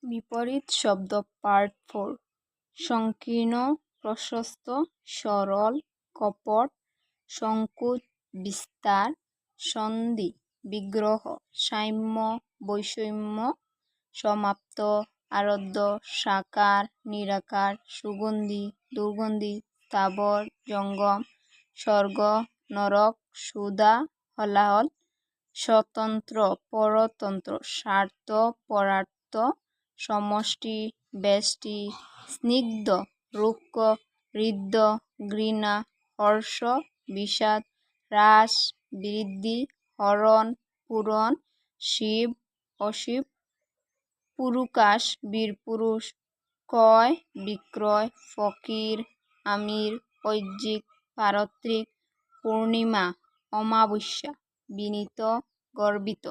বিপরীত শব্দ পার্ট 4। সংকীর্ণ, প্রশস্ত, সরল, কপট, সংকুচ, বিস্তার, সন্ধি, বিগ্রহ, সাম্য, বৈষম্য, সমাপ্ত, আরব্ধ, সাকার, নিরাকার, সুগন্ধি, দুর্গন্ধি, স্থাবর, জঙ্গম, স্বর্গ, নরক, সুধা, হলাহল, স্বতন্ত্র, পরতন্ত্র, স্বার্থ, পরার্থ, সমষ্টি, ব্যষ্টি, স্নিগ্ধ, রুক্ষ, হৃদ্য, ঘৃণা, হর্ষ, বিষাদ, হ্রাস, বৃদ্ধি, হরণ, পূরণ, শিব, অশিব, পুরুকাশ, বীরপুরুষ, ক্রয়, বিক্রয়, ফকির, আমির, ঐজ্জিক, পারত্রিক, পূর্ণিমা, অমাবস্যা, বিনীত, গর্বিত।